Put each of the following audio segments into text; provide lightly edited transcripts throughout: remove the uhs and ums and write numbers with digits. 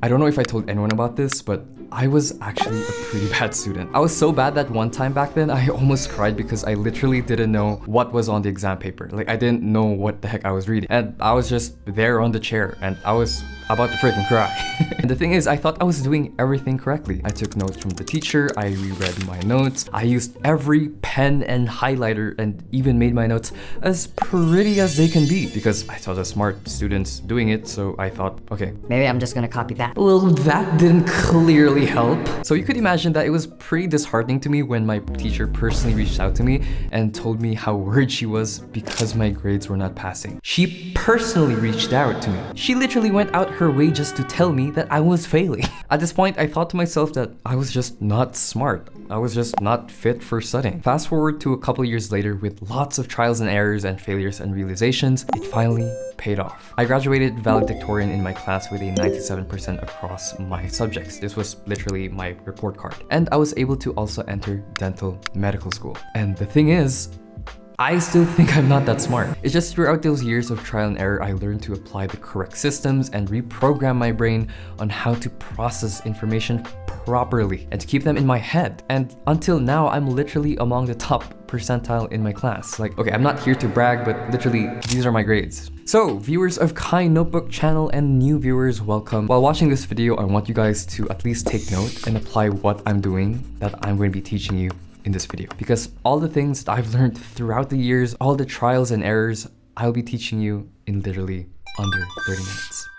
I don't know if I told anyone about this, but I was actually a pretty bad student. I was so bad that one time back then, I almost cried because I literally didn't know what was on the exam paper. Like, I didn't know what the heck I was reading. And I was just there on the chair and I was about to freaking cry. And the thing is, I thought I was doing everything correctly. I took notes from the teacher, I reread my notes, I used every pen and highlighter and even made my notes as pretty as they can be because I saw the smart students doing it, so I thought, okay, maybe I'm just gonna copy that. Well, that didn't clearly help. So you could imagine that it was pretty disheartening to me when my teacher personally reached out to me and told me how worried she was because my grades were not passing. She personally reached out to me. She literally went out her way just to tell me that I was failing. At this point, I thought to myself that I was just not smart. I was just not fit for studying. Fast forward to a couple years later with lots of trials and errors and failures and realizations, it finally paid off. I graduated valedictorian in my class with a 97% across my subjects. This was literally my report card. And I was able to also enter dental medical school. And the thing is, I still think I'm not that smart. It's just throughout those years of trial and error, I learned to apply the correct systems and reprogram my brain on how to process information properly and to keep them in my head. And until now, I'm literally among the top percentile in my class. Like, okay, I'm not here to brag, but literally, these are my grades. So, viewers of Kai Notebook channel and new viewers, welcome. While watching this video, I want you guys to at least take note and apply what I'm doing that I'm going to be teaching you in this video, because all the things that I've learned throughout the years, all the trials and errors, I'll be teaching you in literally under 30 minutes.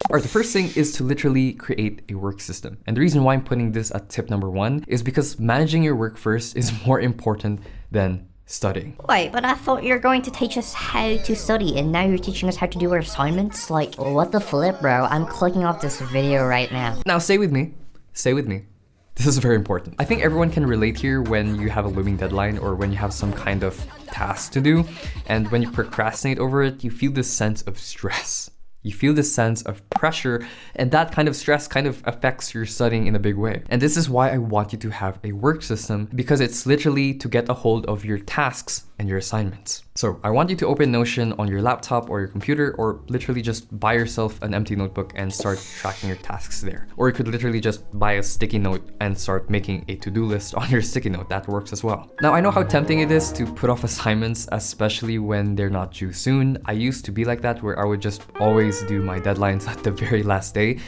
Alright, the first thing is to literally create a work system. And the reason why I'm putting this at tip number 1 is because managing your work first is more important than studying. Wait, but I thought you were going to teach us how to study and now you're teaching us how to do our assignments? Like, what the flip, bro? I'm clicking off this video right now. Now stay with me. Stay with me. This is very important. I think everyone can relate here when you have a looming deadline or when you have some kind of task to do, and when you procrastinate over it, you feel this sense of stress. You feel this sense of pressure, and that kind of stress kind of affects your studying in a big way. And this is why I want you to have a work system, because it's literally to get a hold of your tasks and your assignments. So I want you to open Notion on your laptop or your computer, or literally just buy yourself an empty notebook and start tracking your tasks there. Or you could literally just buy a sticky note and start making a to-do list on your sticky note. That works as well. Now, I know how tempting it is to put off assignments, especially when they're not due soon. I used to be like that, where I would just always do my deadlines at the very last day,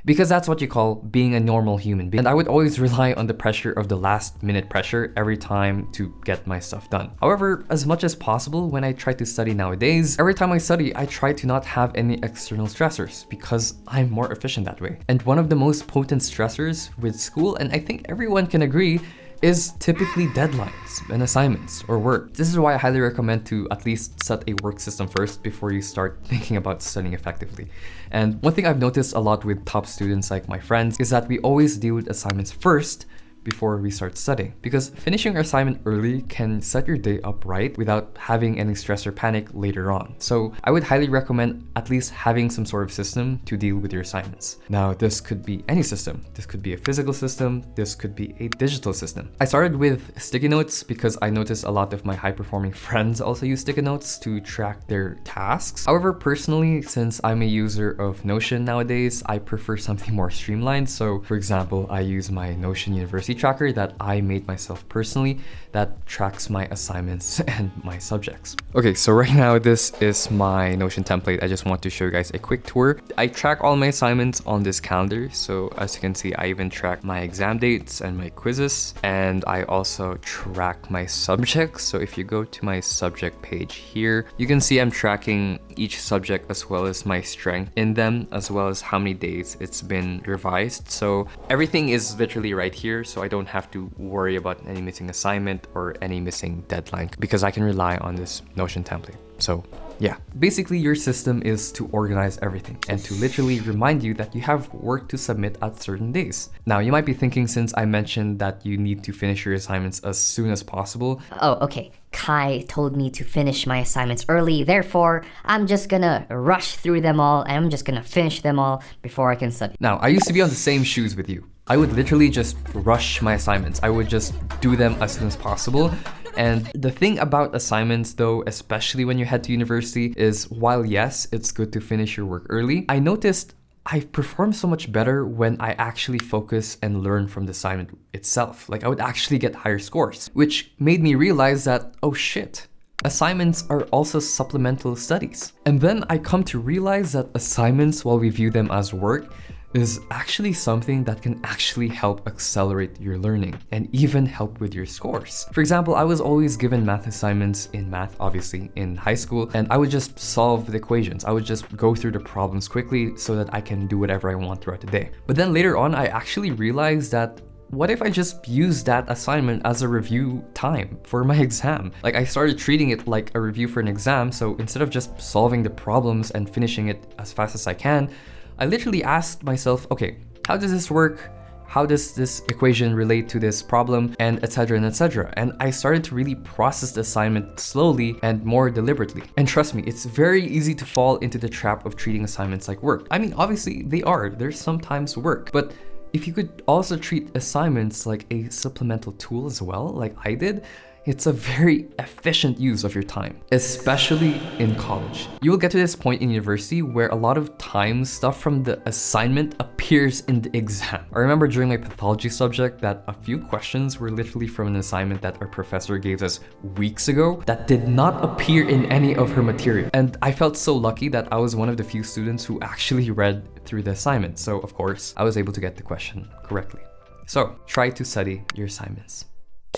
because that's what you call being a normal human being. And I would always rely on the pressure of the last minute pressure every time to get my stuff done. However, as much as possible, when I try to study nowadays, every time I study, I try to not have any external stressors because I'm more efficient that way. And one of the most potent stressors with school, and I think everyone can agree, is typically deadlines and assignments or work. This is why I highly recommend to at least set a work system first before you start thinking about studying effectively. And one thing I've noticed a lot with top students like my friends is that we always deal with assignments first before we start studying, because finishing your assignment early can set your day up right without having any stress or panic later on. So I would highly recommend at least having some sort of system to deal with your assignments. Now, this could be any system. This could be a physical system. This could be a digital system. I started with sticky notes because I noticed a lot of my high-performing friends also use sticky notes to track their tasks. However, personally, since I'm a user of Notion nowadays, I prefer something more streamlined. So for example, I use my Notion University tracker that I made myself personally that tracks my assignments and my subjects. Okay, so right now this is my Notion template. I just want to show you guys a quick tour. I track all my assignments on this calendar. So as you can see, I even track my exam dates and my quizzes, and I also track my subjects. So if you go to my subject page here, you can see I'm tracking each subject as well as my strength in them, as well as how many days it's been revised. So everything is literally right here, so I don't have to worry about any missing assignment or any missing deadline because I can rely on this Notion template. So yeah, basically your system is to organize everything and to literally remind you that you have work to submit at certain days. Now, you might be thinking, since I mentioned that you need to finish your assignments as soon as possible. Oh, okay. Kai told me to finish my assignments early, therefore I'm just gonna rush through them all and I'm just gonna finish them all before I can study. Now, I used to be on the same shoes with you. I would literally just rush my assignments. I would just do them as soon as possible. And the thing about assignments though, especially when you head to university, is while yes, it's good to finish your work early, I noticed I perform so much better when I actually focus and learn from the assignment itself. Like I would actually get higher scores, which made me realize that, oh shit, assignments are also supplemental studies. And then I come to realize that assignments, while we view them as work, is actually something that can actually help accelerate your learning and even help with your scores. For example, I was always given math assignments in math, obviously, in high school, and I would just solve the equations. I would just go through the problems quickly so that I can do whatever I want throughout the day. But then later on, I actually realized that what if I just use that assignment as a review time for my exam? Like I started treating it like a review for an exam, so instead of just solving the problems and finishing it as fast as I can, I literally asked myself, okay, how does this work? How does this equation relate to this problem? And etc. and etc. And I started to really process the assignment slowly and more deliberately. And trust me, it's very easy to fall into the trap of treating assignments like work. I mean, obviously they're sometimes work, but if you could also treat assignments like a supplemental tool as well, like I did, it's a very efficient use of your time, especially in college. You will get to this point in university where a lot of times stuff from the assignment appears in the exam. I remember during my pathology subject that a few questions were literally from an assignment that our professor gave us weeks ago that did not appear in any of her material. And I felt so lucky that I was one of the few students who actually read through the assignment. So of course, I was able to get the question correctly. So try to study your assignments.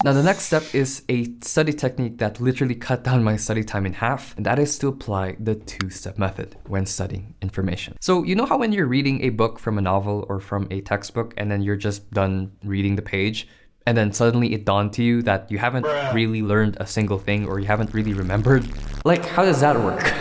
Now the next step is a study technique that literally cut down my study time in half, and that is to apply the two-step method when studying information. So you know how when you're reading a book from a novel or from a textbook and then you're just done reading the page, and then suddenly it dawned to you that you haven't really learned a single thing or you haven't really remembered? Like, how does that work?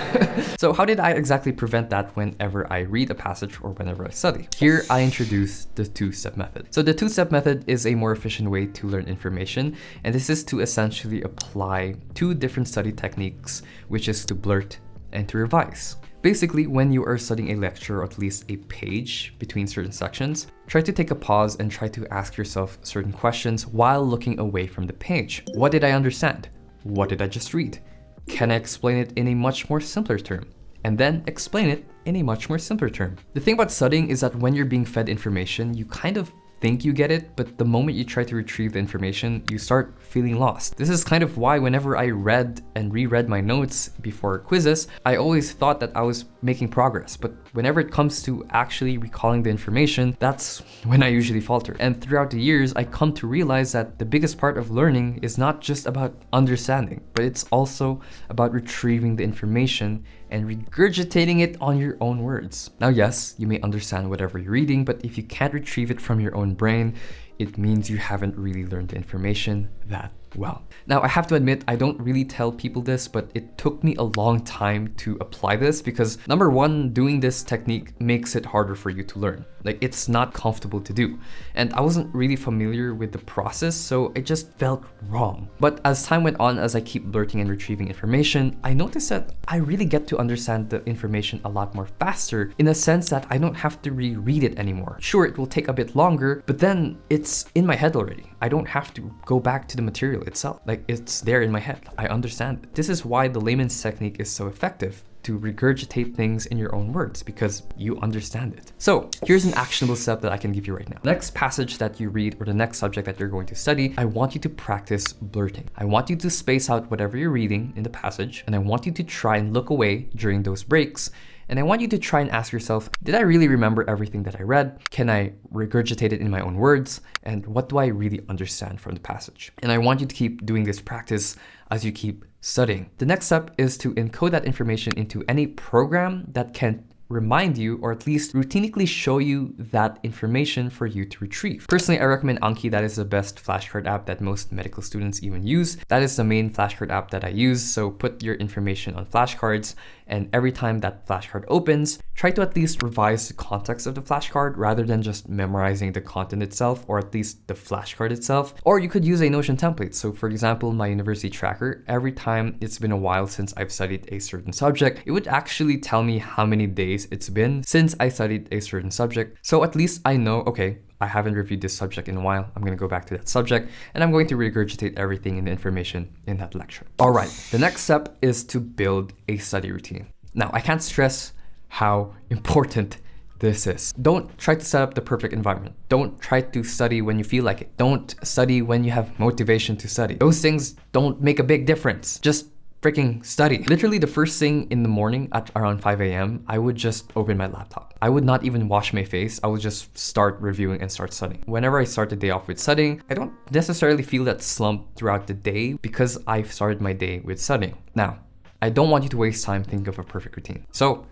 So how did I exactly prevent that whenever I read a passage or whenever I study? Here I introduce the two-step method. So the two-step method is a more efficient way to learn information, and this is to essentially apply two different study techniques, which is to blurt and to revise. Basically, when you are studying a lecture or at least a page between certain sections, try to take a pause and try to ask yourself certain questions while looking away from the page. What did I understand? What did I just read? Can I explain it in a much more simpler term? And then explain it in a much more simpler term. The thing about studying is that when you're being fed information, you kind of think you get it, but the moment you try to retrieve the information, you start feeling lost. This is kind of why whenever I read and reread my notes before quizzes, I always thought that I was making progress, but whenever it comes to actually recalling the information, that's when I usually falter. And throughout the years, I come to realize that the biggest part of learning is not just about understanding, but it's also about retrieving the information and regurgitating it on your own words. Now, yes, you may understand whatever you're reading, but if you can't retrieve it from your own brain, it means you haven't really learned the information that well. Now, I have to admit, I don't really tell people this, but it took me a long time to apply this because number one, doing this technique makes it harder for you to learn. Like, it's not comfortable to do. And I wasn't really familiar with the process, so it just felt wrong. But as time went on, as I keep blurting and retrieving information, I noticed that I really get to understand the information a lot more faster in a sense that I don't have to reread it anymore. Sure, it will take a bit longer, but then it's in my head already. I don't have to go back to the material itself. Like, it's there in my head. I understand it. This is why the layman's technique is so effective, to regurgitate things in your own words because you understand it. So here's an actionable step that I can give you right now. Next passage that you read or the next subject that you're going to study, I want you to practice blurting. I want you to space out whatever you're reading in the passage, and I want you to try and look away during those breaks. And I want you to try and ask yourself, did I really remember everything that I read? Can I regurgitate it in my own words? And what do I really understand from the passage? And I want you to keep doing this practice as you keep studying. The next step is to encode that information into any program that can remind you or at least routinely show you that information for you to retrieve. Personally, I recommend Anki. That is the best flashcard app that most medical students even use. That is the main flashcard app that I use. So put your information on flashcards, and every time that flashcard opens, try to at least revise the context of the flashcard rather than just memorizing the content itself, or at least the flashcard itself. Or you could use a Notion template. So for example, my university tracker, every time it's been a while since I've studied a certain subject, it would actually tell me how many days it's been since I studied a certain subject. So at least I know, okay, I haven't reviewed this subject in a while. I'm going to go back to that subject and I'm going to regurgitate everything in the information in that lecture. All right, the next step is to build a study routine. Now, I can't stress how important this is. Don't try to set up the perfect environment. Don't try to study when you feel like it. Don't study when you have motivation to study. Those things don't make a big difference. Just freaking study. Literally the first thing in the morning at around 5 a.m., I would just open my laptop. I would not even wash my face. I would just start reviewing and start studying. Whenever I start the day off with studying, I don't necessarily feel that slump throughout the day because I've started my day with studying. Now, I don't want you to waste time thinking of a perfect routine. So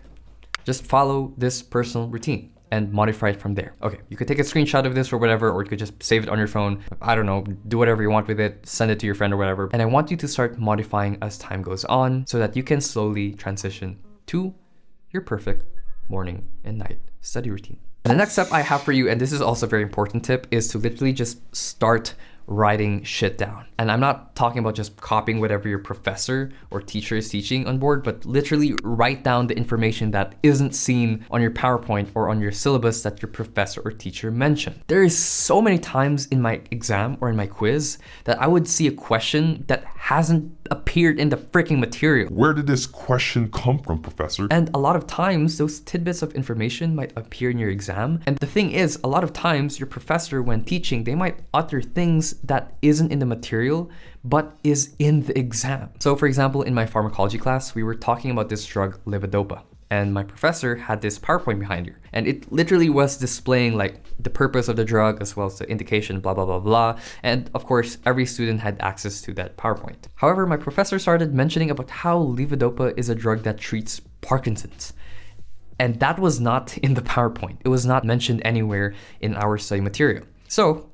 just follow this personal routine and modify it from there. Okay, you could take a screenshot of this or whatever, or you could just save it on your phone. I don't know, do whatever you want with it, send it to your friend or whatever. And I want you to start modifying as time goes on so that you can slowly transition to your perfect morning and night study routine. And the next step I have for you, and this is also a very important tip, is to literally just start writing shit down. And I'm not talking about just copying whatever your professor or teacher is teaching on board, but literally write down the information that isn't seen on your PowerPoint or on your syllabus that your professor or teacher mentioned. There is so many times in my exam or in my quiz that I would see a question that hasn't appeared in the freaking material. Where did this question come from, Professor? And a lot of times, those tidbits of information might appear in your exam. And the thing is, a lot of times, your professor, when teaching, they might utter things that isn't in the material, but is in the exam. So for example, in my pharmacology class, we were talking about this drug, levodopa. And my professor had this PowerPoint behind here. And it literally was displaying like the purpose of the drug as well as the indication, blah, blah, blah, blah. And of course, every student had access to that PowerPoint. However, my professor started mentioning about how levodopa is a drug that treats Parkinson's. And that was not in the PowerPoint. It was not mentioned anywhere in our study material. So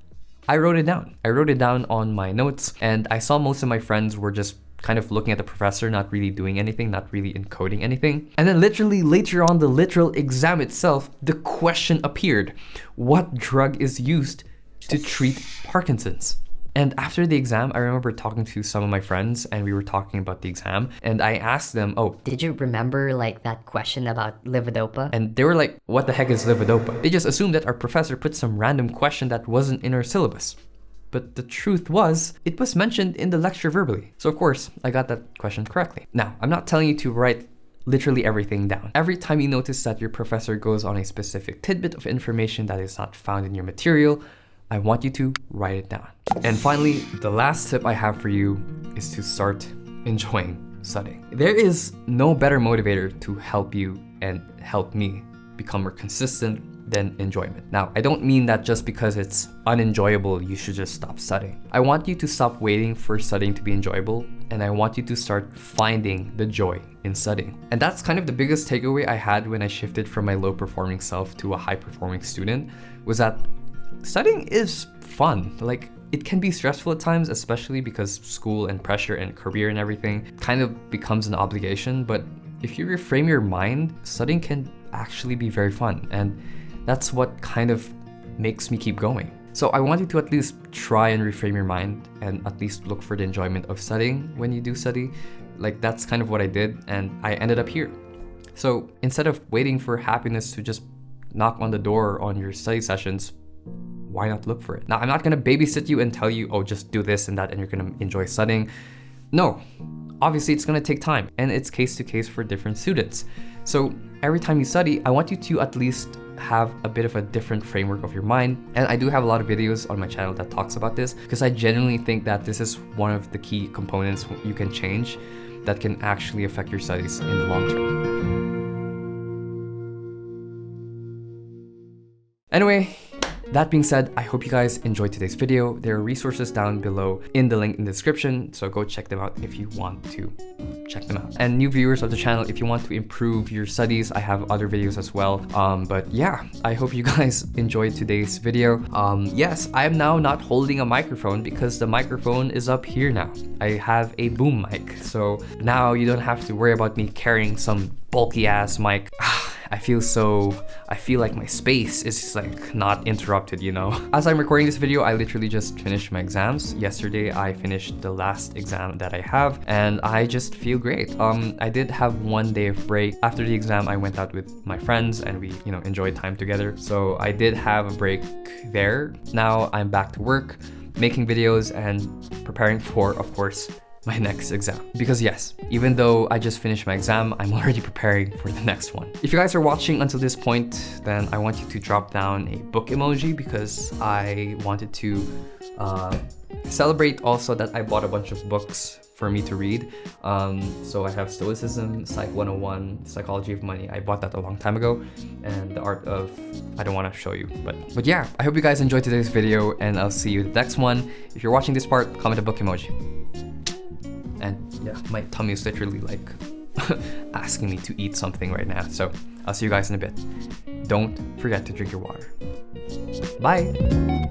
I wrote it down. I wrote it down on my notes, and I saw most of my friends were just kind of looking at the professor, not really doing anything, not really encoding anything. And then literally later on the literal exam itself, the question appeared: what drug is used to treat Parkinson's? And after the exam, I remember talking to some of my friends and we were talking about the exam, and I asked them, oh, Did you remember like that question about levodopa? and they were like, what the heck is levodopa? They just assumed that our professor put some random question that wasn't in our syllabus. But the truth was, it was mentioned in the lecture verbally. So of course, I got that question correctly. Now, I'm not telling you to write literally everything down. Every time you notice that your professor goes on a specific tidbit of information that is not found in your material, I want you to write it down. And finally, the last tip I have for you is to start enjoying studying. There is no better motivator to help you and help me become more consistent than enjoyment. Now, I don't mean that just because it's unenjoyable, you should just stop studying. I want you to stop waiting for studying to be enjoyable, and I want you to start finding the joy in studying. And that's kind of the biggest takeaway I had when I shifted from my low-performing self to a high-performing student, was that studying is fun. Like, it can be stressful at times, especially because school and pressure and career and everything kind of becomes an obligation. But if you reframe your mind, studying can actually be very fun. And that's what kind of makes me keep going. So I want you to at least try and reframe your mind and at least look for the enjoyment of studying when you do study. Like, that's kind of what I did, and I ended up here. So instead of waiting for happiness to just knock on the door on your study sessions, why not look for it? Now, I'm not gonna babysit you and tell you, oh, just do this and that and you're gonna enjoy studying. No, obviously it's gonna take time, and it's case to case for different students. So every time you study, I want you to at least have a bit of a different framework of your mind. And I do have a lot of videos on my channel that talks about this, because I genuinely think that this is one of the key components you can change that can actually affect your studies in the long term. Anyway, that being said, I hope you guys enjoyed today's video. There are resources down below in the link in the description, so go check them out if you want to check them out. And new viewers of the channel, if you want to improve your studies, I have other videos as well. But yeah, I hope you guys enjoyed today's video. Yes, I am now not holding a microphone because the microphone is up here now. I have a boom mic, so now you don't have to worry about me carrying some bulky ass mic. I feel like my space is just like not interrupted, you know? As I'm recording this video, I literally just finished my exams. Yesterday, I finished the last exam that I have, and I just feel great. I did have one day of break. After the exam, I went out with my friends and we, enjoyed time together. So I did have a break there. Now I'm back to work, making videos and preparing for, of course, my next exam. Because yes, even though I just finished my exam, I'm already preparing for the next one. If you guys are watching until this point, then I want you to drop down a book emoji because I wanted to celebrate also that I bought a bunch of books for me to read. So I have Stoicism, Psych 101, Psychology of Money. I bought that a long time ago. And The Art of, I don't want to show you, but yeah, I hope you guys enjoyed today's video and I'll see you in the next one. If you're watching this part, comment a book emoji. And yeah, my tummy is literally like asking me to eat something right now. So I'll see you guys in a bit. Don't forget to drink your water. Bye.